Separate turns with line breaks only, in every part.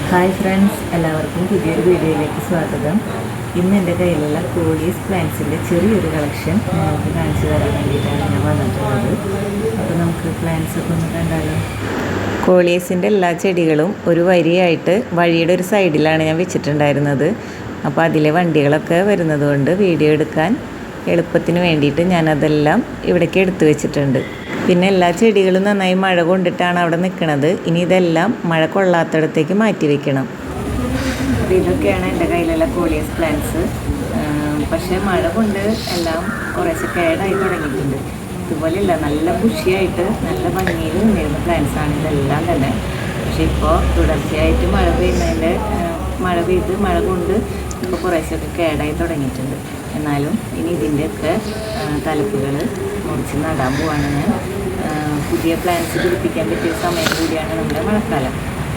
Hi friends, എല്ലാവർക്കും പുതിയൊരു വീഡിയോയിലേക്ക് സ്വാഗതം. ഇന്ന് എൻ്റെ കയ്യിലുള്ള കോളീസ് പ്ലാന്റ്സിൻ്റെ ചെറിയൊരു കളക്ഷൻ നിങ്ങൾക്ക് കാണിച്ചു തരാൻ വേണ്ടിയിട്ടാണ് ഞാൻ വന്നിട്ടുള്ളത്. അപ്പോൾ നമുക്ക് പ്ലാന്റ്സ് ഒക്കെ ഒന്ന് കണ്ടാലോ. കോളീസിൻ്റെ എല്ലാ ചെടികളും ഒരു വരിയായിട്ട് വഴിയുടെ ഒരു സൈഡിലാണ് ഞാൻ വെച്ചിട്ടുണ്ടായിരുന്നത്. അപ്പോൾ അതിലെ വണ്ടികളൊക്കെ വരുന്നത് കൊണ്ട് വീഡിയോ എടുക്കാൻ എളുപ്പത്തിന് വേണ്ടിയിട്ട് ഞാനതെല്ലാം ഇവിടേക്ക് എടുത്തു വെച്ചിട്ടുണ്ട്. പിന്നെ എല്ലാ ചെടികളും നന്നായി മഴ കൊണ്ടിട്ടാണ് അവിടെ നിൽക്കുന്നത്. ഇനി ഇതെല്ലാം മഴ കൊള്ളാത്തടത്തേക്ക് മാറ്റി വെക്കണം. അപ്പോൾ ഇതൊക്കെയാണ് എൻ്റെ കയ്യിലുള്ള കോളിയസ് പ്ലാന്റ്സ്. പക്ഷേ മഴ കൊണ്ട് എല്ലാം കുറേശ്ശെ കേടായി തുടങ്ങിയിട്ടുണ്ട്. ഇതുപോലെയല്ല, നല്ല ബുഷിയായിട്ട് നല്ല ഭംഗിയിൽ നിന്നിരുന്ന പ്ലാന്റ്സാണ് ഇതെല്ലാം തന്നെ. പക്ഷേ ഇപ്പോൾ തുടർച്ചയായിട്ട് മഴ പെയ്ത് മഴ കൊണ്ട് ഇപ്പോൾ കുറേശ്ശൊക്കെ കേടായി തുടങ്ങിയിട്ടുണ്ട്. എന്നാലും ഇനി ഇതിൻ്റെയൊക്കെ തലപ്പുകൾ മുറിച്ച് നടാൻ പോവാണ് ഞാൻ. പുതിയ പ്ലാന്റ്സ് പിടിപ്പിക്കാൻ പറ്റിയ സമയം കൂടിയാണ് നമ്മുടെ മഴക്കാലം.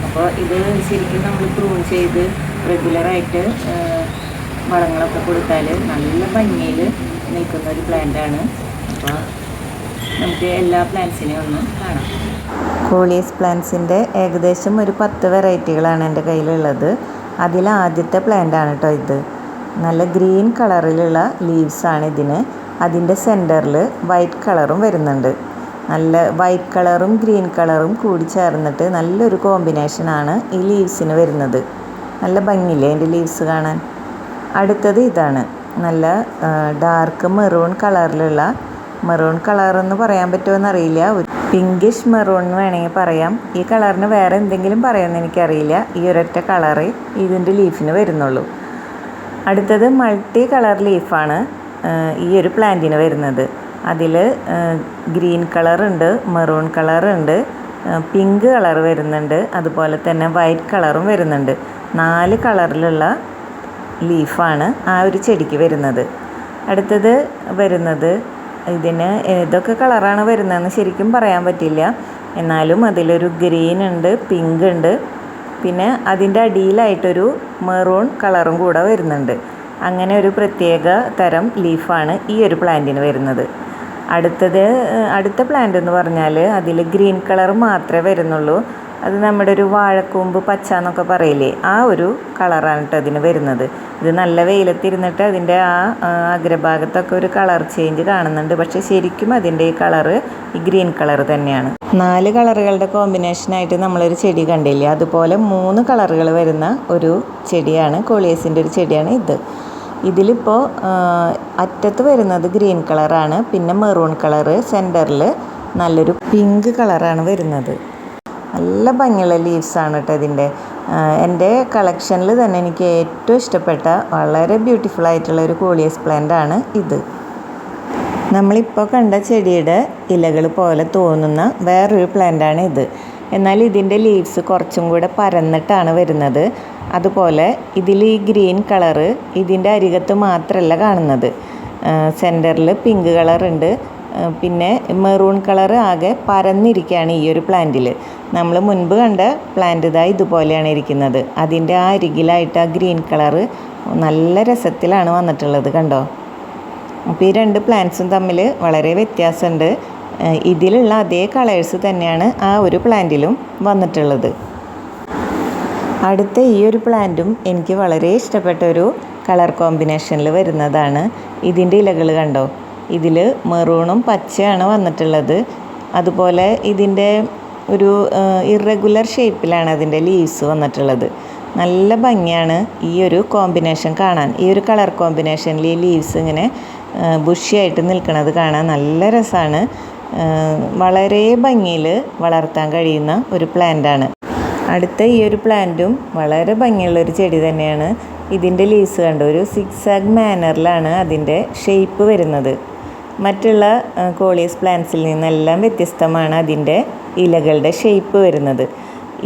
അപ്പോൾ ഇത് ശരിക്കും നമ്മൾ പ്രൂൺ ചെയ്ത് റെഗുലറായിട്ട് വളങ്ങളൊക്കെ കൊടുത്താൽ നല്ല ഭംഗിയിൽ നിൽക്കുന്ന ഒരു പ്ലാന്റാണ്. അപ്പോൾ നമുക്ക് എല്ലാ പ്ലാന്റ്സിനെയും ഒന്ന് കാണാം. കോളിയസ് പ്ലാന്റ്സിൻ്റെ ഏകദേശം ഒരു 10 വെറൈറ്റികളാണ് എൻ്റെ കയ്യിലുള്ളത്. അതിൽ ആദ്യത്തെ പ്ലാന്റാണ് കേട്ടോ ഇത്. നല്ല ഗ്രീൻ കളറിലുള്ള ലീവ്സാണ് ഇതിന്. അതിൻ്റെ സെൻറ്ററിൽ വൈറ്റ് കളറും വരുന്നുണ്ട്. നല്ല വൈറ്റ് കളറും ഗ്രീൻ കളറും കൂടി ചേർന്നിട്ട് നല്ലൊരു കോമ്പിനേഷനാണ് ഈ ലീവ്സിന് വരുന്നത്. നല്ല ഭംഗിയില്ലേ അതിൻ്റെ ലീവ്സ് കാണാൻ. അടുത്തത് ഇതാണ്, നല്ല ഡാർക്ക് മെറൂൺ കളറിലുള്ള, മെറൂൺ കളറെന്ന് പറയാൻ പറ്റുമോ എന്നറിയില്ല, ഒരു പിങ്കിഷ് മെറൂൺ എന്ന് വേണമെങ്കിൽ പറയാം. ഈ കളറിന് വേറെ എന്തെങ്കിലും പറയുമെന്ന് എനിക്കറിയില്ല. ഈ ഒരൊറ്റ കളറ് ഇതിൻ്റെ ലീഫിന് വരുന്നുള്ളൂ. അടുത്തത് മൾട്ടി കളർ ലീഫാണ് ഈ ഒരു പ്ലാന്റിന് വരുന്നത്. അതിൽ ഗ്രീൻ കളറുണ്ട്, മെറൂൺ കളറുണ്ട്, പിങ്ക് കളർ വരുന്നുണ്ട്, അതുപോലെ തന്നെ വൈറ്റ് കളറും വരുന്നുണ്ട്. 4 കളറിലുള്ള ലീഫാണ് ആ ഒരു ചെടിക്ക് വരുന്നത്. അടുത്തത് വരുന്നത്, ഇതിന് ഏതൊക്കെ കളറാണ് വരുന്നതെന്ന് ശരിക്കും പറയാൻ പറ്റില്ല. എന്നാലും അതിലൊരു ഗ്രീൻ ഉണ്ട്, പിങ്ക് ഉണ്ട്, പിന്നെ അതിൻ്റെ അടിയിലായിട്ടൊരു മെറൂൺ കളറും കൂടെ വരുന്നുണ്ട്. അങ്ങനെ ഒരു പ്രത്യേക തരം ലീഫാണ് ഈ ഒരു പ്ലാന്റിന് വരുന്നത്. അടുത്ത പ്ലാന്റ് എന്ന് പറഞ്ഞാൽ അതിൽ ഗ്രീൻ കളർ മാത്രമേ വരുന്നുള്ളൂ. അത് നമ്മുടെ ഒരു വാഴക്കൂമ്പ് പച്ച എന്നൊക്കെ പറയില്ലേ, ആ ഒരു കളറാണ് കേട്ടോ അതിന് വരുന്നത്. ഇത് നല്ല വെയിലത്തിരുന്നിട്ട് അതിൻ്റെ ആ അഗ്രഭാഗത്തൊക്കെ ഒരു കളർ ചേഞ്ച് കാണുന്നുണ്ട്. പക്ഷേ ശരിക്കും അതിൻ്റെ ഈ കളറ് ഈ ഗ്രീൻ കളർ തന്നെയാണ്. 4 കളറുകളുടെ കോമ്പിനേഷനായിട്ട് നമ്മളൊരു ചെടി കണ്ടില്ലേ, അതുപോലെ 3 കളറുകൾ വരുന്ന ഒരു ചെടിയാണ്, കോളിയസിൻ്റെ ഒരു ചെടിയാണ് ഇത്. ഇതിലിപ്പോൾ അറ്റത്ത് വരുന്നത് ഗ്രീൻ കളറാണ്, പിന്നെ മെറൂൺ കളറ്, സെൻറ്ററിൽ നല്ലൊരു പിങ്ക് കളറാണ് വരുന്നത്. നല്ല ഭംഗിയുള്ള ലീവ്സാണ് കേട്ടോ ഇതിൻ്റെ. എൻ്റെ കളക്ഷനിൽ തന്നെ എനിക്ക് ഏറ്റവും ഇഷ്ടപ്പെട്ട വളരെ ബ്യൂട്ടിഫുൾ ആയിട്ടുള്ള ഒരു കോളിയസ് പ്ലാന്റ് ആണ് ഇത്. നമ്മളിപ്പോൾ കണ്ട ചെടിയുടെ ഇലകൾ പോലെ തോന്നുന്ന വേറൊരു പ്ലാന്റാണ് ഇത്. എന്നാൽ ഇതിൻ്റെ ലീവ്സ് കുറച്ചും കൂടെ പരന്നിട്ടാണ് വരുന്നത്. അതുപോലെ ഇതിൽ ഈ ഗ്രീൻ കളറ് ഇതിൻ്റെ അരികത്ത് മാത്രമല്ല കാണുന്നത്. സെൻറ്ററിൽ പിങ്ക് കളറുണ്ട്, പിന്നെ മെറൂൺ കളർ ആകെ പരന്നിരിക്കുകയാണ് ഈ ഒരു പ്ലാന്റിൽ. നമ്മൾ മുൻപ് കണ്ട പ്ലാന്റ് ഇതുപോലെയാണ് ഇരിക്കുന്നത്. അതിൻ്റെ ആ അരികിലായിട്ട് ആ ഗ്രീൻ കളറ് നല്ല രസത്തിലാണ് വന്നിട്ടുള്ളത്, കണ്ടോ. അപ്പോൾ ഈ 2 പ്ലാന്റ്സും തമ്മിൽ വളരെ വ്യത്യാസമുണ്ട്. ഇതിലുള്ള അതേ കളേഴ്സ് തന്നെയാണ് ആ ഒരു പ്ലാന്റിലും വന്നിട്ടുള്ളത്. അടുത്ത ഈ ഒരു പ്ലാന്റും എനിക്ക് വളരെ ഇഷ്ടപ്പെട്ട ഒരു കളർ കോമ്പിനേഷനിൽ വരുന്നതാണ്. ഇതിൻ്റെ ഇലകൾ കണ്ടോ, ഇതിൽ മെറൂണും പച്ചയാണ് വന്നിട്ടുള്ളത്. അതുപോലെ ഇതിൻ്റെ ഒരു ഇറഗുലർ ഷേപ്പിലാണ് അതിൻ്റെ ലീവ്സ് വന്നിട്ടുള്ളത്. നല്ല ഭംഗിയാണ് ഈ ഒരു കോമ്പിനേഷൻ കാണാൻ. ഈ ഒരു കളർ കോമ്പിനേഷനിൽ ഈ ലീവ്സ് ഇങ്ങനെ ബുഷിയായിട്ട് നിൽക്കുന്നത് കാണാൻ നല്ല രസമാണ്. വളരെ ഭംഗിയിൽ വളർത്താൻ കഴിയുന്ന ഒരു പ്ലാന്റാണ്. അടുത്ത ഈ ഒരു പ്ലാന്റും വളരെ ഭംഗിയുള്ളൊരു ചെടി തന്നെയാണ്. ഇതിൻ്റെ ലീവ്സ് കണ്ടോ, ഒരു സിക്സാഗ് മാനറിലാണ് അതിൻ്റെ ഷേപ്പ് വരുന്നത്. മറ്റുള്ള കോളിയസ് പ്ലാന്റ്സിൽ നിന്നെല്ലാം വ്യത്യസ്തമാണ് അതിൻ്റെ ഇലകളുടെ ഷേപ്പ് വരുന്നത്.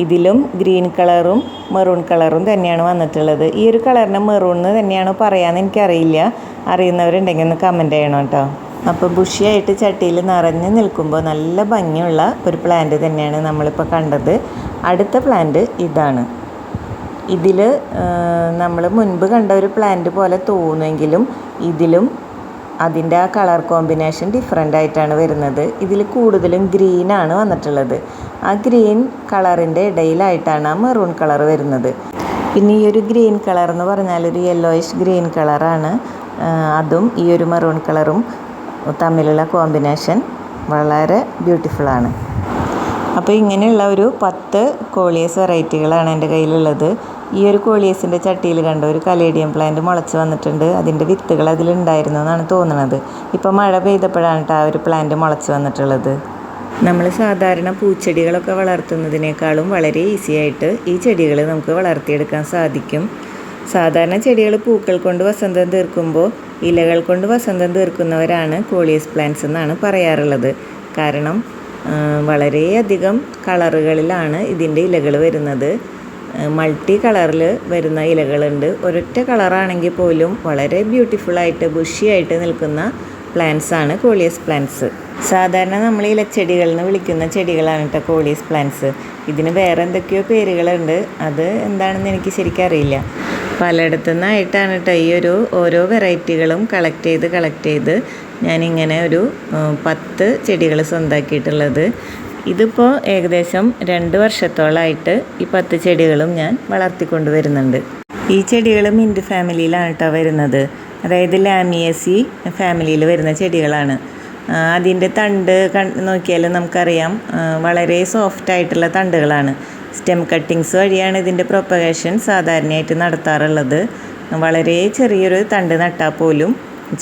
ഇതിലും ഗ്രീൻ കളറും മെറൂൺ കളറും തന്നെയാണ് വന്നിട്ടുള്ളത്. ഈ ഒരു കളറിന് മെറൂൺ തന്നെയാണോ പറയാമെന്ന് എനിക്കറിയില്ല. അറിയുന്നവരുണ്ടെങ്കിൽ ഒന്ന് കമൻറ്റ് ചെയ്യണം കേട്ടോ. അപ്പോൾ ബുഷിയായിട്ട് ചട്ടിയിൽ നിറഞ്ഞ് നിൽക്കുമ്പോൾ നല്ല ഭംഗിയുള്ള ഒരു പ്ലാന്റ് തന്നെയാണ് നമ്മളിപ്പോൾ കണ്ടത്. അടുത്ത പ്ലാന്റ് ഇതാണ്. ഇതിൽ നമ്മൾ മുൻപ് കണ്ട ഒരു പ്ലാന്റ് പോലെ തോന്നുമെങ്കിലും ഇതിലും അതിൻ്റെ ആ കളർ കോമ്പിനേഷൻ ഡിഫറെൻ്റ് ആയിട്ടാണ് വരുന്നത്. ഇതിൽ കൂടുതലും ഗ്രീനാണ് വന്നിട്ടുള്ളത്. ആ ഗ്രീൻ കളറിൻ്റെ ഇടയിലായിട്ടാണ് ആ മെറൂൺ കളർ വരുന്നത്. പിന്നെ ഈ ഒരു ഗ്രീൻ കളർ എന്ന് പറഞ്ഞാൽ ഒരു യെല്ലോയിഷ് ഗ്രീൻ കളറാണ്. അതും ഈ ഒരു മെറൂൺ കളറും തമ്മിലുള്ള കോമ്പിനേഷൻ വളരെ ബ്യൂട്ടിഫുള്ളാണ്. അപ്പോൾ ഇങ്ങനെയുള്ള ഒരു 10 കോളിയസ് വെറൈറ്റികളാണ് എൻ്റെ കയ്യിലുള്ളത്. ഈ ഒരു കോളിയസിൻ്റെ ചട്ടിയിൽ കണ്ട ഒരു കലേഡിയം പ്ലാന്റ് മുളച്ച് വന്നിട്ടുണ്ട്. അതിൻ്റെ വിത്തുകൾ അതിലുണ്ടായിരുന്നു എന്നാണ് തോന്നുന്നത്. ഇപ്പോൾ മഴ പെയ്തപ്പോഴാണ് ആ ഒരു പ്ലാന്റ് മുളച്ച് വന്നിട്ടുള്ളത്. നമ്മൾ സാധാരണ പൂച്ചെടികളൊക്കെ വളർത്തുന്നതിനേക്കാളും വളരെ ഈസി ആയിട്ട് ഈ ചെടികൾ നമുക്ക് വളർത്തിയെടുക്കാൻ സാധിക്കും. സാധാരണ ചെടികൾ പൂക്കൾ കൊണ്ട് വസന്തം തീർക്കുമ്പോൾ ഇലകൾ കൊണ്ട് വസന്തം തീർക്കുന്നവരാണ് കോളിയസ് പ്ലാന്റ്സ് എന്നാണ് പറയാറുള്ളത്. കാരണം വളരെയധികം കളറുകളിലാണ് ഇതിൻ്റെ ഇലകൾ വരുന്നത്. മൾട്ടി കളറിൽ വരുന്ന ഇലകളുണ്ട്. ഒരൊറ്റ കളറാണെങ്കിൽ പോലും വളരെ ബ്യൂട്ടിഫുള്ളായിട്ട് ബുഷിയായിട്ട് നിൽക്കുന്ന പ്ലാന്റ്സാണ് കോളിയസ് പ്ലാന്റ്സ്. സാധാരണ നമ്മൾ ഇലച്ചെടികൾ എന്ന് വിളിക്കുന്ന ചെടികളാണ് കേട്ടോ കോളിയസ് പ്ലാന്റ്സ്. ഇതിന് വേറെ എന്തൊക്കെയോ പേരുകളുണ്ട്, അത് എന്താണെന്ന് എനിക്ക് ശരിക്കും അറിയില്ല. പലയിടത്തു നിന്നായിട്ടാണ് കേട്ടോ ഈ ഒരു ഓരോ വെറൈറ്റികളും കളക്ട് ചെയ്ത് ഞാനിങ്ങനെ ഒരു 10 ചെടികൾ സ്വന്തമാക്കിയിട്ടുള്ളത്. ഇതിപ്പോൾ ഏകദേശം 2 വർഷത്തോളമായിട്ട് ഈ 10 ചെടികളും ഞാൻ വളർത്തിക്കൊണ്ട് വരുന്നുണ്ട്. ഈ ചെടികൾ മിൻറ്റ് ഫാമിലിയിലാണ് കേട്ടോ വരുന്നത്. അതായത് ലാമിയേസി ഫാമിലിയിൽ വരുന്ന ചെടികളാണ്. അതിൻ്റെ തണ്ട് നോക്കിയാൽ നമുക്കറിയാം വളരെ സോഫ്റ്റായിട്ടുള്ള തണ്ടുകളാണ്. സ്റ്റെം കട്ടിങ്സ് വഴിയാണ് ഇതിൻ്റെ പ്രൊപ്പഗേഷൻ സാധാരണയായിട്ട് നടത്താറുള്ളത്. വളരെ ചെറിയൊരു തണ്ട് നട്ടാൽ പോലും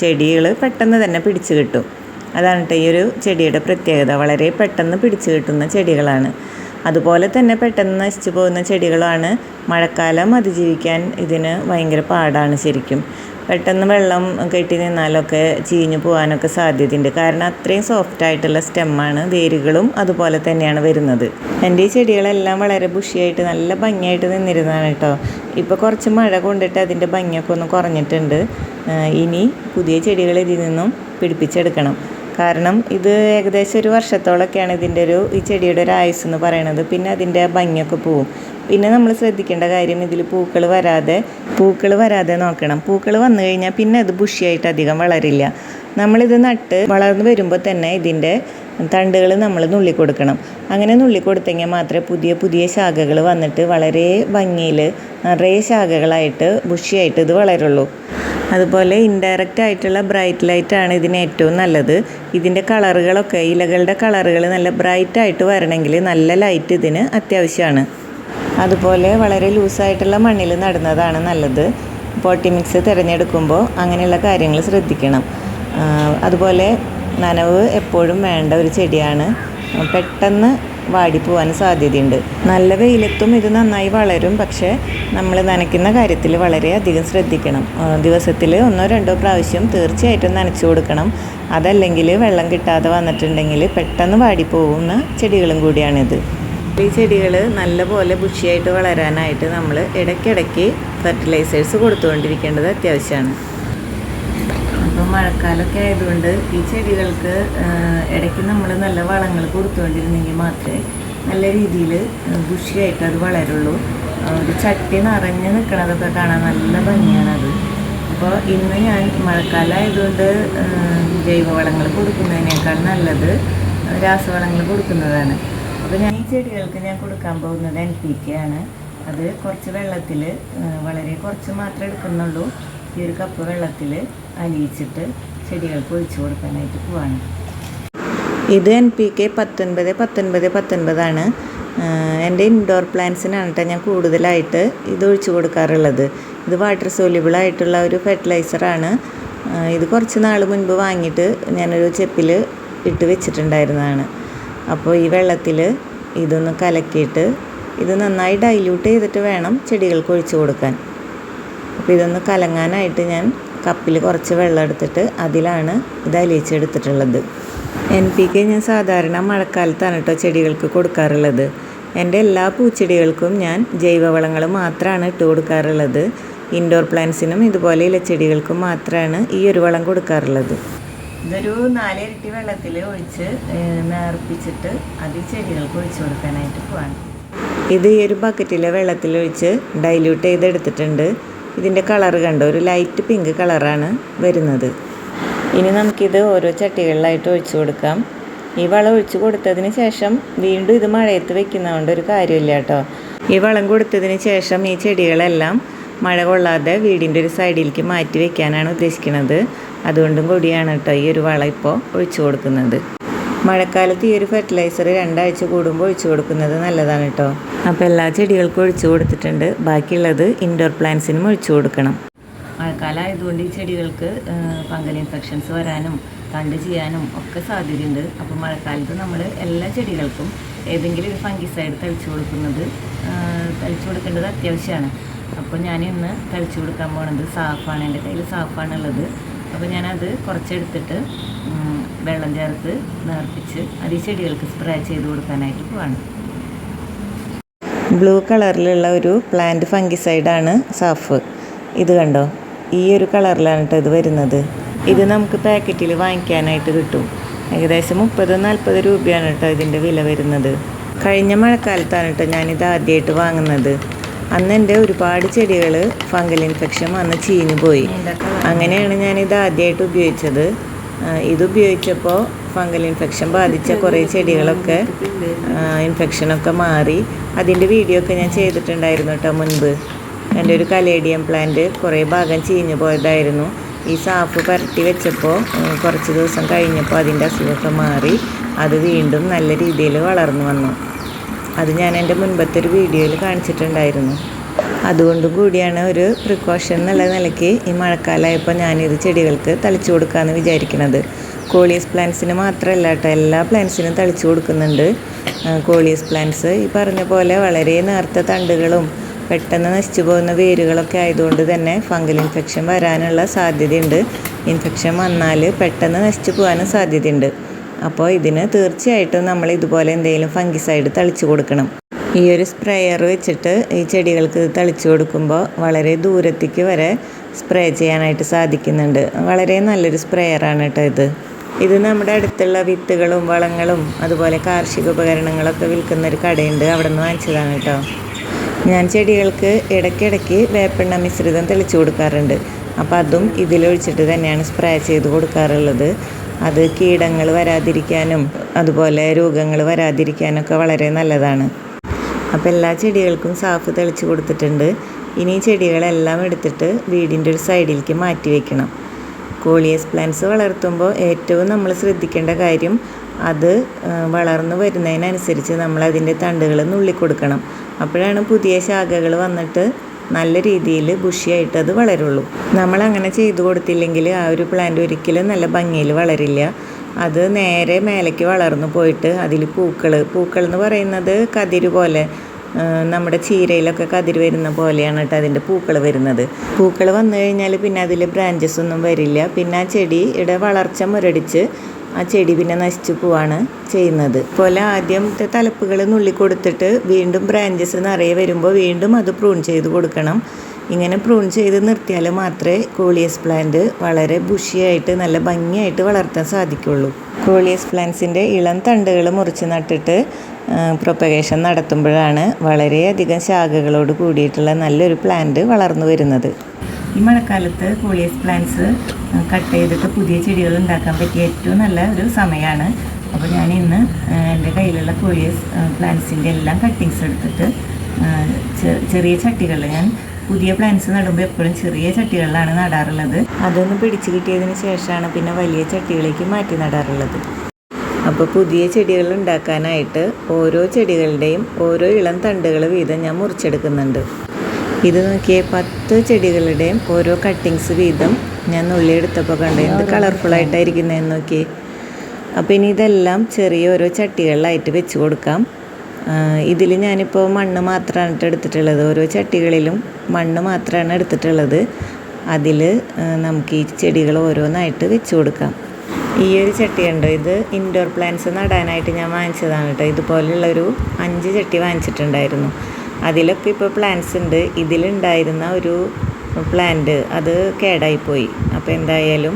ചെടികൾ പെട്ടെന്ന് തന്നെ പിടിച്ചു കിട്ടും. അതാണ് കേട്ടോ ഈ ഒരു ചെടിയുടെ പ്രത്യേകത. വളരെ പെട്ടെന്ന് പിടിച്ചു കിട്ടുന്ന ചെടികളാണ്. അതുപോലെ തന്നെ പെട്ടെന്ന് നശിച്ചു പോകുന്ന ചെടികളാണ്. മഴക്കാലം അതിജീവിക്കാൻ ഇതിന് ഭയങ്കര പാടാണ് ശരിക്കും. പെട്ടെന്ന് വെള്ളം കെട്ടി നിന്നാലൊക്കെ ചീഞ്ഞു പോകാനൊക്കെ സാധ്യതയുണ്ട്. കാരണം അത്രയും സോഫ്റ്റായിട്ടുള്ള സ്റ്റെമ്മാണ്. വേരുകളും അതുപോലെ തന്നെയാണ് വരുന്നത്. എൻ്റെ ഈ ചെടികളെല്ലാം വളരെ ബുഷിയായിട്ട് നല്ല ഭംഗിയായിട്ട് നിന്നിരുന്നതാണ് കേട്ടോ. ഇപ്പോൾ കുറച്ച് മഴ കൊണ്ടിട്ട് അതിൻ്റെ ഭംഗിയൊക്കെ ഒന്ന് കുറഞ്ഞിട്ടുണ്ട്. ഇനി പുതിയ ചെടികൾ ഇതിൽ നിന്നും പിടിപ്പിച്ചെടുക്കണം. കാരണം ഇത് ഏകദേശം 1 വർഷത്തോളമൊക്കെയാണ് ഈ ചെടിയുടെ ഒരു ആയുസ് എന്ന് പറയുന്നത്. പിന്നെ അതിൻ്റെ ഭംഗിയൊക്കെ പോവും. പിന്നെ നമ്മൾ ശ്രദ്ധിക്കേണ്ട കാര്യം ഇതിൽ പൂക്കൾ വരാതെ നോക്കണം. പൂക്കൾ വന്നു കഴിഞ്ഞാൽ പിന്നെ അത് ബുഷിയായിട്ട് അധികം വളരില്ല. നമ്മളിത് നട്ട് വളർന്നു വരുമ്പോൾ തന്നെ ഇതിൻ്റെ തണ്ടുകൾ നമ്മൾ നുള്ളിക്കൊടുക്കണം. അങ്ങനെ നുള്ളിക്കൊടുത്തെങ്കിൽ മാത്രമേ പുതിയ ശാഖകൾ വന്നിട്ട് വളരെ ഭംഗിയിൽ നിറയെ ശാഖകളായിട്ട് ബുഷിയായിട്ട് ഇത് വളരുള്ളൂ. അതുപോലെ ഇൻഡയറക്റ്റ് ആയിട്ടുള്ള ബ്രൈറ്റ് ലൈറ്റാണ് ഇതിന് ഏറ്റവും നല്ലത്. ഇതിൻ്റെ കളറുകളൊക്കെ ഇലകളുടെ കളറുകൾ നല്ല ബ്രൈറ്റായിട്ട് വരണമെങ്കിൽ നല്ല ലൈറ്റ് ഇതിന് അത്യാവശ്യമാണ്. അതുപോലെ വളരെ ലൂസായിട്ടുള്ള മണ്ണിൽ നടുന്നതാണ് നല്ലത്. പോട്ടി മിക്സ് തിരഞ്ഞെടുക്കുമ്പോൾ അങ്ങനെയുള്ള കാര്യങ്ങൾ ശ്രദ്ധിക്കണം. അതുപോലെ നനവ് എപ്പോഴും വേണ്ട ഒരു ചെടിയാണ്. പെട്ടെന്ന് വാടിപ്പോവാൻ സാധ്യതയുണ്ട്. നല്ല വെയിലത്തും ഇത് നന്നായി വളരും. പക്ഷേ നമ്മൾ നനയ്ക്കുന്ന കാര്യത്തിൽ വളരെയധികം ശ്രദ്ധിക്കണം. ദിവസത്തിൽ 1-2 പ്രാവശ്യം തീർച്ചയായിട്ടും നനച്ചു കൊടുക്കണം. അതല്ലെങ്കിൽ വെള്ളം കിട്ടാതെ വന്നിട്ടുണ്ടെങ്കിൽ പെട്ടെന്ന് വാടിപ്പോകുന്ന ചെടികളും കൂടിയാണിത്. ഈ ചെടികൾ നല്ലപോലെ ബുഷിയായിട്ട് വളരാനായിട്ട് നമ്മൾ ഇടയ്ക്കിടയ്ക്ക് ഫെർട്ടിലൈസേഴ്സ് കൊടുത്തുകൊണ്ടിരിക്കേണ്ടത് അത്യാവശ്യമാണ്. അപ്പോൾ മഴക്കാലമൊക്കെ ആയതുകൊണ്ട് ഈ ചെടികൾക്ക് ഇടയ്ക്ക് നമ്മൾ നല്ല വളങ്ങൾ കൊടുത്തുകൊണ്ടിരുന്നെങ്കിൽ മാത്രമേ നല്ല രീതിയിൽ ബുഷിയായിട്ട് അത് വളരുള്ളൂ. ഒരു ചട്ടി നിറഞ്ഞ് നിൽക്കണതൊക്കെ കാണാൻ നല്ല ഭംഗിയാണത്. അപ്പോൾ ഇന്ന് ഞാൻ മഴക്കാലമായതുകൊണ്ട് ജൈവവളങ്ങൾ കൊടുക്കുന്നതിനേക്കാൾ നല്ലത് രാസവളങ്ങൾ കൊടുക്കുന്നതാണ്. അപ്പോൾ ഈ ചെടികൾക്ക് ഞാൻ കൊടുക്കാൻ പോകുന്നത് NPK ആണ്. അത് കുറച്ച് വെള്ളത്തിൽ വളരെ കുറച്ച് മാത്രമേ എടുക്കുന്നുള്ളൂ. ഈ ഒരു കപ്പ് വെള്ളത്തിൽ അലിയിച്ചിട്ട് ചെടികൾക്ക് ഒഴിച്ചു കൊടുക്കാനായിട്ട് പോവാണ്. ഇത് NPK 19-19-19 ആണ്. എൻ്റെ ഇൻഡോർ പ്ലാന്റ്സിനാണ് കേട്ടോ ഞാൻ കൂടുതലായിട്ട് ഇത് ഒഴിച്ചു കൊടുക്കാറുള്ളത്. ഇത് വാട്ടർ സോല്യൂബിൾ ആയിട്ടുള്ള ഒരു ഫെർട്ടിലൈസറാണ്. ഇത് കുറച്ച് നാൾ മുൻപ് വാങ്ങിയിട്ട് ഞാനൊരു ചെപ്പിൽ ഇട്ട് വെച്ചിട്ടുണ്ടായിരുന്നതാണ്. അപ്പോൾ ഈ വെള്ളത്തിൽ ഇതൊന്ന് കലക്കിയിട്ട് ഇത് നന്നായി ഡൈല്യൂട്ട് ചെയ്തിട്ട് വേണം ചെടികൾക്ക് ഒഴിച്ചു കൊടുക്കാൻ. അപ്പോൾ ഇതൊന്ന് കലങ്ങാനായിട്ട് ഞാൻ കപ്പിൽ കുറച്ച് വെള്ളം എടുത്തിട്ട് അതിലാണ് ഇത് അലിയിച്ചെടുത്തിട്ടുള്ളത്. NPK ഞാൻ സാധാരണ മഴക്കാലത്താണ് കേട്ടോ ചെടികൾക്ക് കൊടുക്കാറുള്ളത്. എൻ്റെ എല്ലാ പൂച്ചെടികൾക്കും ഞാൻ ജൈവവളങ്ങൾ മാത്രമാണ് ഇട്ട് കൊടുക്കാറുള്ളത്. ഇൻഡോർ പ്ലാന്റ്സിനും ഇതുപോലെ ഇലച്ചെടികൾക്കും മാത്രമാണ് ഈ ഒരു വളം കൊടുക്കാറുള്ളത്. ഇതൊരു 4 ഇരട്ടി വെള്ളത്തിൽ ഒഴിച്ച് നേർപ്പിച്ചിട്ട് അത് ചെടികൾക്ക് ഒഴിച്ചു കൊടുക്കാനായിട്ട് പോവാണ്. ഇത് ഈ ഒരു ബക്കറ്റിലെ വെള്ളത്തിലൊഴിച്ച് ഡൈല്യൂട്ട് ചെയ്തെടുത്തിട്ടുണ്ട്. ഇതിൻ്റെ കളറ് കണ്ടോ, ഒരു ലൈറ്റ് പിങ്ക് കളറാണ് വരുന്നത്. ഇനി നമുക്കിത് ഓരോ ചട്ടികളിലായിട്ട് ഒഴിച്ചു കൊടുക്കാം. ഈ വളം ഒഴിച്ച് കൊടുത്തതിന് ശേഷം വീണ്ടും ഇത് മഴയത്ത് വെക്കുന്നതുകൊണ്ട് ഒരു കാര്യമില്ല കേട്ടോ. ഈ വളം കൊടുത്തതിന് ശേഷം ഈ ചെടികളെല്ലാം മഴ കൊള്ളാതെ വീടിൻ്റെ ഒരു സൈഡിലേക്ക് മാറ്റി വെക്കാനാണ് ഉദ്ദേശിക്കുന്നത്. അതുകൊണ്ടും കൂടിയാണ് കേട്ടോ ഈ ഒരു വളം ഇപ്പോൾ ഒഴിച്ചു കൊടുക്കുന്നത്. മഴക്കാലത്ത് ഈ ഒരു ഫെർട്ടിലൈസർ 2 ആഴ്ച കൂടുമ്പോൾ ഒഴിച്ചു കൊടുക്കുന്നത് നല്ലതാണ് കേട്ടോ. അപ്പോൾ എല്ലാ ചെടികൾക്കും ഒഴിച്ചു കൊടുത്തിട്ടുണ്ട്. ബാക്കിയുള്ളത് ഇൻഡോർ പ്ലാന്റ്സിനും ഒഴിച്ചു കൊടുക്കണം. മഴക്കാലം ആയതുകൊണ്ട് ഈ ചെടികൾക്ക് ഫംഗൽ ഇൻഫെക്ഷൻസ് വരാനും തണ്ട് ചെയ്യാനും ഒക്കെ സാധ്യതയുണ്ട്. അപ്പോൾ മഴക്കാലത്ത് നമ്മൾ എല്ലാ ചെടികൾക്കും ഏതെങ്കിലും ഒരു ഫംഗിസൈഡ് തളിച്ചു കൊടുക്കേണ്ടത് അത്യാവശ്യമാണ്. അപ്പോൾ ഞാൻ ഇന്ന് തളിച്ചു കൊടുക്കാൻ പോണത് സാഫാണ്. എൻ്റെ കയ്യിൽ സാഫാണുള്ളത്. അപ്പോൾ ഞാനത് കുറച്ചെടുത്തിട്ട് വെള്ളം ചേർത്ത് നേർപ്പിച്ച് അത് ഈ ചെടികൾക്ക് സ്പ്രേ ചെയ്ത് കൊടുക്കാനായിട്ട് പോവാണ്. ബ്ലൂ കളറിലുള്ള ഒരു പ്ലാന്റ് ഫംഗിസൈഡാണ് സാഫ്. ഇത് കണ്ടോ, ഈ ഒരു കളറിലാണ് കേട്ടോ ഇത് വരുന്നത്. ഇത് നമുക്ക് പാക്കറ്റിൽ വാങ്ങിക്കാനായിട്ട് കിട്ടും. ഏകദേശം 30-40 രൂപയാണ് കേട്ടോ ഇതിൻ്റെ വില വരുന്നത്. കഴിഞ്ഞ മഴക്കാലത്താണ് കേട്ടോ ഞാനിത് ആദ്യമായിട്ട് വാങ്ങുന്നത്. അന്ന് എൻ്റെ ഒരുപാട് ചെടികൾ ഫംഗൽ ഇൻഫെക്ഷൻ വന്ന് ചീഞ്ഞു പോയി. അങ്ങനെയാണ് ഞാനിത് ആദ്യമായിട്ട് ഉപയോഗിച്ചത്. ഇത് ഉപയോഗിച്ചപ്പോൾ ഫംഗൽ ഇൻഫെക്ഷൻ ബാധിച്ച കുറേ ചെടികളൊക്കെ ഇൻഫെക്ഷനൊക്കെ മാറി. അതിൻ്റെ വീഡിയോ ഒക്കെ ഞാൻ ചെയ്തിട്ടുണ്ടായിരുന്നു കേട്ടോ മുൻപ്. എൻ്റെ ഒരു കലേഡിയം പ്ലാന്റ് കുറേ ഭാഗം ചീഞ്ഞു പോയതായിരുന്നു. ഈ സാഫ് പരട്ടി വെച്ചപ്പോൾ കുറച്ച് ദിവസം കഴിഞ്ഞപ്പോൾ അതിൻ്റെ അസുഖമൊക്കെ മാറി അത് വീണ്ടും നല്ല രീതിയിൽ വളർന്നു വന്നു. അത് ഞാൻ എൻ്റെ മുൻപത്തെ ഒരു വീഡിയോയിൽ കാണിച്ചിട്ടുണ്ടായിരുന്നു. അതുകൊണ്ടും കൂടിയാണ് ഒരു പ്രിക്കോഷൻ എന്നുള്ള നിലയ്ക്ക് ഈ മഴക്കാലമായപ്പോൾ ഞാനിത് ചെടികൾക്ക് തളിച്ചു കൊടുക്കാമെന്ന് വിചാരിക്കുന്നത്. കോളിയസ് പ്ലാന്റ്സിന് മാത്രമല്ല കേട്ടോ, എല്ലാ പ്ലാന്റ്സിനും തളിച്ചു കൊടുക്കുന്നുണ്ട്. കോളിയസ് പ്ലാന്റ്സ് ഈ പറഞ്ഞ പോലെ വളരെ നേർത്ത തണ്ടുകളും പെട്ടെന്ന് നശിച്ചു പോകുന്ന വേരുകളൊക്കെ ആയതുകൊണ്ട് തന്നെ ഫംഗൽ ഇൻഫെക്ഷൻ വരാനുള്ള സാധ്യതയുണ്ട്. ഇൻഫെക്ഷൻ വന്നാൽ പെട്ടെന്ന് നശിച്ചു പോകാനും സാധ്യതയുണ്ട്. അപ്പോൾ ഇതിന് തീർച്ചയായിട്ടും നമ്മൾ ഇതുപോലെ എന്തെങ്കിലും ഫംഗിസൈഡ് തളിച്ചു കൊടുക്കണം. ഈ ഒരു സ്പ്രേയർ വെച്ചിട്ട് ഈ ചെടികൾക്ക് തളിച്ചു കൊടുക്കുമ്പോൾ വളരെ ദൂരത്തേക്ക് വരെ സ്പ്രേ ചെയ്യാനായിട്ട് സാധിക്കുന്നുണ്ട്. വളരെ നല്ലൊരു സ്പ്രേയറാണ് കേട്ടോ ഇത് നമ്മുടെ അടുത്തുള്ള വിത്തുകളും വളങ്ങളും അതുപോലെ കാർഷിക ഉപകരണങ്ങളൊക്കെ വിൽക്കുന്ന ഒരു കടയുണ്ട്. അവിടെ നിന്ന് വാങ്ങിച്ചതാണ് കേട്ടോ. ഞാൻ ചെടികൾക്ക് ഇടയ്ക്കിടയ്ക്ക് വേപ്പെണ്ണ മിശ്രിതം തെളിച്ചു കൊടുക്കാറുണ്ട്. അപ്പോൾ അതും ഇതിലൊഴിച്ചിട്ട് തന്നെയാണ് സ്പ്രേ ചെയ്ത് കൊടുക്കാറുള്ളത്. അത് കീടങ്ങൾ വരാതിരിക്കാനും അതുപോലെ രോഗങ്ങൾ വരാതിരിക്കാനൊക്കെ വളരെ നല്ലതാണ്. അപ്പോൾ എല്ലാ ചെടികൾക്കും സാഫ് തെളിച്ച് കൊടുത്തിട്ടുണ്ട്. ഇനി ചെടികളെല്ലാം എടുത്തിട്ട് വീടിൻ്റെ ഒരു സൈഡിലേക്ക് മാറ്റി വയ്ക്കണം. കോളിയസ് പ്ലാന്റ്സ് വളർത്തുമ്പോൾ ഏറ്റവും നമ്മൾ ശ്രദ്ധിക്കേണ്ട കാര്യം അത് വളർന്നു വരുന്നതിനനുസരിച്ച് നമ്മൾ അതിൻ്റെ തണ്ടുകൾ നുള്ളിക്കൊടുക്കണം. അപ്പോഴാണ് പുതിയ ശാഖകൾ വന്നിട്ട് നല്ല രീതിയിൽ ബുഷിയായിട്ട് അത് വളരുള്ളൂ. നമ്മളങ്ങനെ ചെയ്തു കൊടുത്തില്ലെങ്കിൽ ആ ഒരു പ്ലാന്റ് ഒരിക്കലും നല്ല ഭംഗിയിൽ വളരില്ല. അത് നേരെ മേലേക്ക് വളർന്നു പോയിട്ട് അതിൽ പൂക്കൾ എന്ന് പറയുന്നത് കതിര് പോലെ, നമ്മുടെ ചീരയിലൊക്കെ കതിര് വരുന്ന പോലെയാണ് കേട്ടോ അതിൻ്റെ പൂക്കൾ വരുന്നത്. പൂക്കൾ വന്നു കഴിഞ്ഞാൽ പിന്നെ അതിൽ ബ്രാഞ്ചസ് ഒന്നും വരില്ല. പിന്നെ ആ ചെടിയുടെ വളർച്ച മുരടിച്ച് ആ ചെടി പിന്നെ നശിച്ചു പോവാണ് ചെയ്യുന്നത്. പോലെ ആദ്യത്തെ തലപ്പുകൾ നുള്ളിക്കൊടുത്തിട്ട് വീണ്ടും ബ്രാഞ്ചസ് നിറയെ വരുമ്പോൾ വീണ്ടും അത് പ്രൂൺ ചെയ്ത് കൊടുക്കണം. ഇങ്ങനെ പ്രൂൺ ചെയ്ത് നിർത്തിയാൽ മാത്രമേ കോളിയസ് പ്ലാന്റ് വളരെ ബുഷിയായിട്ട് നല്ല ഭംഗിയായിട്ട് വളർത്താൻ സാധിക്കുള്ളൂ. കോളിയസ് പ്ലാന്റ്സിൻ്റെ ഇളം തണ്ടുകൾ മുറിച്ച് നട്ടിട്ട് പ്രൊപ്പഗേഷൻ നടത്തുമ്പോഴാണ് വളരെയധികം ശാഖകളോട് കൂടിയിട്ടുള്ള നല്ലൊരു പ്ലാന്റ് വളർന്നു വരുന്നത്. ഈ മഴക്കാലത്ത് കോളിയസ് പ്ലാന്റ്സ് കട്ട് ചെയ്തിട്ട് പുതിയ ചെടികൾ ഉണ്ടാക്കാൻ പറ്റിയ ഏറ്റവും നല്ല ഒരു സമയമാണ്. അപ്പോൾ ഞാൻ ഇന്ന് എൻ്റെ കയ്യിലുള്ള കോളിയസ് പ്ലാന്റ്സിൻ്റെ എല്ലാം കട്ടിങ്സ് എടുത്തിട്ട് ചെറിയ ചട്ടികളിൽ, ഞാൻ പുതിയ പ്ലാന്റ്സ് നടുമ്പോൾ എപ്പോഴും ചെറിയ ചട്ടികളിലാണ് നടാറുള്ളത്. അതൊന്ന് പിടിച്ച് കിട്ടിയതിന് ശേഷമാണ് പിന്നെ വലിയ ചട്ടികളിലേക്ക് മാറ്റി നടാറുള്ളത്. അപ്പോൾ പുതിയ ചെടികൾ ഉണ്ടാക്കാനായിട്ട് ഓരോ ചെടികളുടെയും ഓരോ ഇളം തണ്ടുകൾ വീതം ഞാൻ മുറിച്ചെടുക്കുന്നുണ്ട്. ഇത് നോക്കിയേ, 10 ചെടികളുടെയും ഓരോ കട്ടിങ്സ് വീതം ഞാൻ നുള്ളിയെടുത്തപ്പോൾ കണ്ടു എന്ത് കളർഫുള്ളായിട്ടായിരിക്കുന്നതെന്ന് നോക്കിയേ. അപ്പോൾ ഇനി ഇതെല്ലാം ചെറിയ ഓരോ ചട്ടികളിലായിട്ട് വെച്ച് കൊടുക്കാം. ഇതിൽ ഞാനിപ്പോൾ മണ്ണ് മാത്രമാണ് എടുത്തിട്ടുള്ളത്. ഓരോ ചട്ടികളിലും മണ്ണ് മാത്രമാണ് എടുത്തിട്ടുള്ളത്. അതിൽ നമുക്ക് ഈ ചെടികൾ ഓരോന്നായിട്ട് വെച്ച് കൊടുക്കാം. ഈ ഒരു ചട്ടി കണ്ടോ, ഇത് ഇൻഡോർ പ്ലാന്റ്സ് നടാനായിട്ട് ഞാൻ വാങ്ങിച്ചതാണ് കേട്ടോ. ഇതുപോലുള്ളൊരു 5 ചട്ടി വാങ്ങിച്ചിട്ടുണ്ടായിരുന്നു. അതിലൊക്കെ ഇപ്പോൾ പ്ലാന്റ്സ് ഉണ്ട്. ഇതിലുണ്ടായിരുന്ന ഒരു പ്ലാന്റ് അത് കേടായിപ്പോയി. അപ്പോൾ എന്തായാലും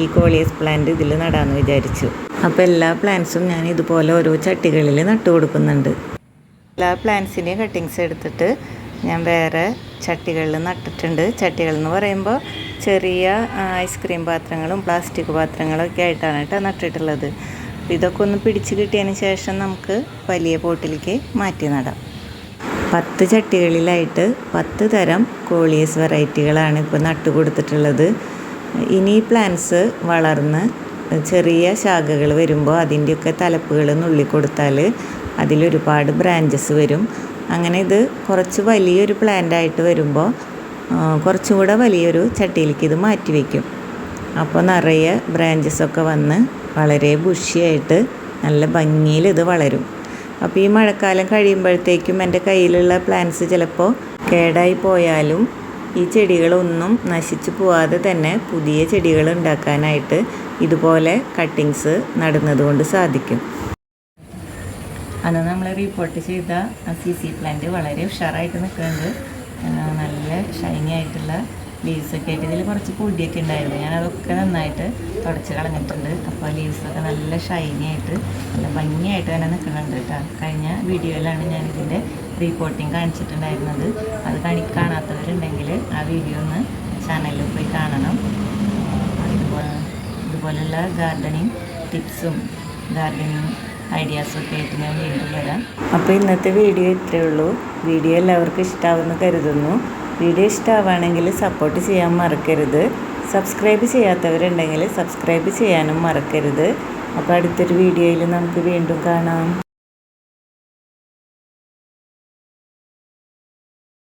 ഈ കോളിയസ് പ്ലാന്റ് ഇതിൽ നടാമെന്ന് വിചാരിച്ചു. അപ്പോൾ എല്ലാ പ്ലാന്റ്സും ഞാൻ ഇതുപോലെ ഓരോ ചട്ടികളിൽ നട്ടു കൊടുക്കുന്നുണ്ട്. എല്ലാ പ്ലാന്റ്സിൻ്റെയും കട്ടിങ്സ് എടുത്തിട്ട് ഞാൻ വേറെ ചട്ടികളിൽ നട്ടിട്ടുണ്ട്. ചട്ടികൾ എന്ന് പറയുമ്പോൾ ചെറിയ ഐസ്ക്രീം പാത്രങ്ങളും പ്ലാസ്റ്റിക് പാത്രങ്ങളും ഒക്കെ ആയിട്ടാണ് കേട്ടോ നട്ടിട്ടുള്ളത്. ഇതൊക്കെ ഒന്ന് പിടിച്ച് കിട്ടിയതിന് ശേഷം നമുക്ക് വലിയ പോട്ടിലേക്ക് മാറ്റി നടാം. 10 ചട്ടികളിലായിട്ട് 10 തരം കോളിയസ് വെറൈറ്റികളാണ് ഇപ്പോൾ നട്ടു കൊടുത്തിട്ടുള്ളത്. ഇനി പ്ലാന്റ്സ് വളർന്ന് ചെറിയ ശാഖകൾ വരുമ്പോൾ അതിൻ്റെയൊക്കെ തലപ്പുകൾ നുള്ളിക്കൊടുത്താൽ അതിലൊരുപാട് ബ്രാഞ്ചസ് വരും. അങ്ങനെ ഇത് കുറച്ച് വലിയൊരു പ്ലാന്റായിട്ട് വരുമ്പോൾ കുറച്ചും കൂടെ വലിയൊരു ചട്ടിയിലേക്ക് ഇത് മാറ്റി വയ്ക്കും. അപ്പോൾ നിറയെ ബ്രാഞ്ചസൊക്കെ വന്ന് വളരെ ബുഷിയായിട്ട് നല്ല ഭംഗിയിൽ ഇത് വളരും. അപ്പോൾ ഈ മഴക്കാലം കഴിയുമ്പോഴത്തേക്കും എൻ്റെ കയ്യിലുള്ള പ്ലാന്റ്സ് ചിലപ്പോൾ കേടായി പോയാലും ഈ ചെടികളൊന്നും നശിച്ചു പോവാതെ തന്നെ പുതിയ ചെടികൾ ഉണ്ടാക്കാനായിട്ട് ഇതുപോലെ കട്ടിങ്സ് നടുന്നത് കൊണ്ട് സാധിക്കും. അന്ന് നമ്മൾ റിപ്പോർട്ട് ചെയ്ത CC പ്ലാന്റ് വളരെ ഉഷാറായിട്ട് നിൽക്കുന്നുണ്ട്. നല്ല ഷൈനി ആയിട്ടുള്ള ലീവ്സൊക്കെ ആയിട്ട് ഇതിൽ കുറച്ച് പൊടിയൊക്കെ ഉണ്ടായിരുന്നു. ഞാനതൊക്കെ നന്നായിട്ട് തുടച്ച് കളഞ്ഞിട്ടുണ്ട്. അപ്പോൾ ലീവ്സൊക്കെ നല്ല ഷൈനി ആയിട്ട് നല്ല ഭംഗിയായിട്ട് തന്നെ നിൽക്കുന്നുണ്ട് കേട്ടോ. കഴിഞ്ഞ വീഡിയോയിലാണ് ഞാനിതിൻ്റെ റിപ്പോർട്ടിങ് കാണിച്ചിട്ടുണ്ടായിരുന്നത്. അത് കാണാത്തവരുണ്ടെങ്കിൽ ആ വീഡിയോ ഒന്ന് ചാനലിൽ പോയി കാണണം. ഇതുപോലുള്ള ഗാർഡനിങ് ടിപ്സും ഗാർഡനിങ് ഐഡിയാസൊക്കെ ആയിട്ട് ഞാൻ വീണ്ടും വരാം. അപ്പോൾ ഇന്നത്തെ വീഡിയോ ഇത്രയേ ഉള്ളൂ. വീഡിയോ എല്ലാവർക്കും ഇഷ്ടമാവുമെന്ന് കരുതുന്നു. വീഡിയോ ഇഷ്ടമാവുകയാണെങ്കിൽ സപ്പോർട്ട് ചെയ്യാൻ മറക്കരുത്. സബ്സ്ക്രൈബ് ചെയ്യാത്തവരുണ്ടെങ്കിൽ സബ്സ്ക്രൈബ് ചെയ്യാനും മറക്കരുത്. അപ്പോൾ അടുത്തൊരു വീഡിയോയിൽ നമുക്ക് വീണ്ടും കാണാം.